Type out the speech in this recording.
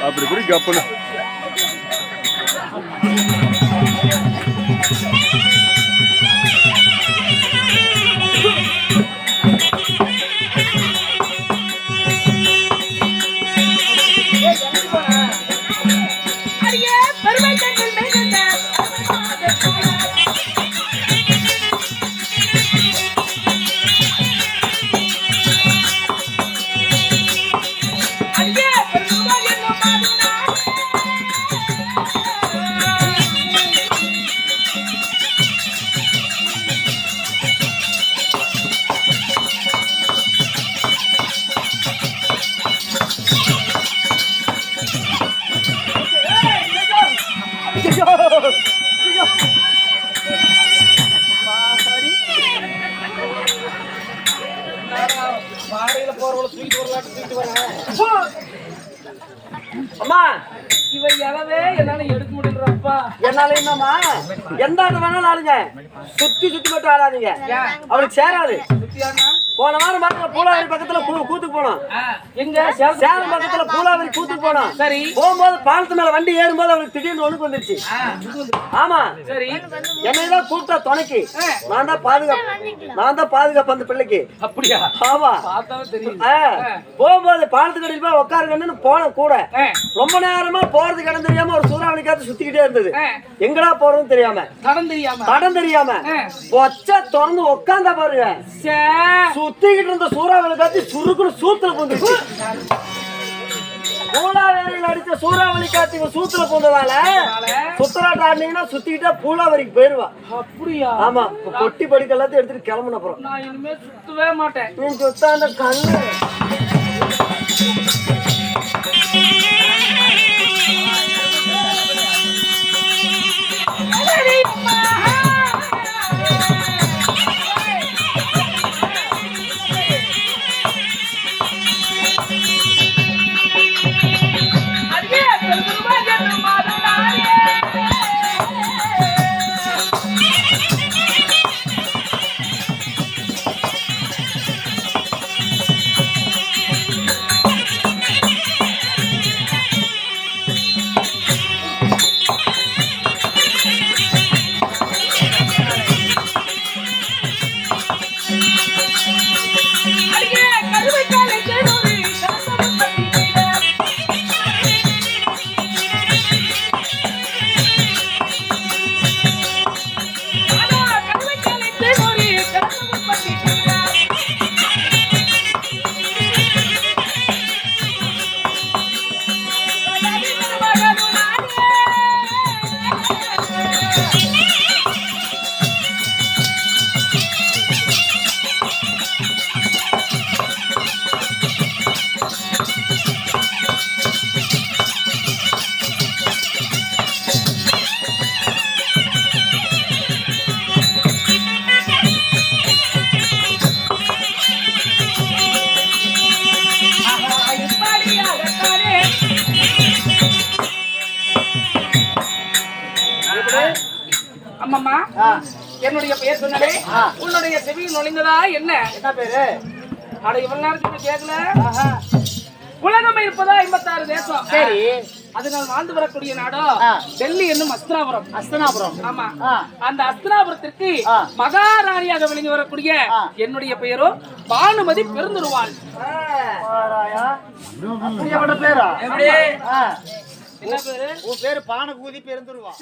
அப்படி குடி கப்பனு அம்மா இவ எலவே என்னால எடுக்க முடியலப்பா. என்னால என்னம்மா எந்த ஆட்டம் வேணாலும் ஆடுங்க, சுத்தி சுத்தி மட்டும் ஆடாதீங்க, அவளுக்கு சேராது. போன வாரம் பாருங்க பூலாவரி பக்கத்துல கூத்துக்கு போனோம். எங்க சேலம் பக்கத்துல பூலாவரி கூத்துக்கு போனோம். சரி, போகும்போது பாலத்து மேல வண்டி ஏறும்போது அவளுக்கு திடீர்னு ஒண்ணுக்கு வந்துருச்சு. ஆமா, சரி, என்னைதான் கூப்பிட்டா துணைக்கு, நான் தான் பாதுகாப்பு அந்த பிள்ளைக்கு. அப்படியா? ஆமா, போகும்போது பாலத்துக்கு அடியில் போய் உட்காருங்கன்னு போன கூட ரொம்ப நேரமா போறது இடம் தெரியாம ஒரு சூறாவளி காத்து சுத்திக்கிட்டே இருந்தது. எங்கடா போறதுன்னு தெரியாம தடம் தெரியாம பொச்ச திறந்து உட்காந்தா பாருங்க, சுத்திக்கிட்டு இருந்த சூறாவளி காத்து சுருக்குன்னு சூத்துல பூந்துச்சு. பூலாவரியில் அடிச்ச சூறாவளி காத்து சூத்துல பூந்ததால சுத்தராட்ட ஆடினீங்கன்னா சுத்திக்கிட்டா பூலாவரிக்கு போயிருவா. அப்படியா? ஆமா, பொட்டி படிக்க எல்லாத்தையும் எடுத்துட்டு கிளம்புன அப்புறம் நான் இனிமே சுத்தவே மாட்டேன். நீ சுத்தா அந்த கண்ணு அம்மா. என்னுடைய பெயர் சொன்னே, உன்னுடைய செவியில் நுழைந்ததா? என்ன பேரு? அட இவ்வளவு நேரத்துக்கு கேட்கல. உலகம் இருப்பதா 56 தேசம். சரி, அதனால் வாழ்ந்து வரக்கூடிய நாடோ டெல்லி என்னும் அஸ்தினாபுரம். ஆமா, அந்த அஸ்தினாபுரத்திற்கு மகாராணியாக விளங்கி வரக்கூடிய என்னுடைய பெயரோ பானுமதி பெருந்துருவாள். என்ன பேரு? உன் பேரு பானகூதி பெருந்துருவா.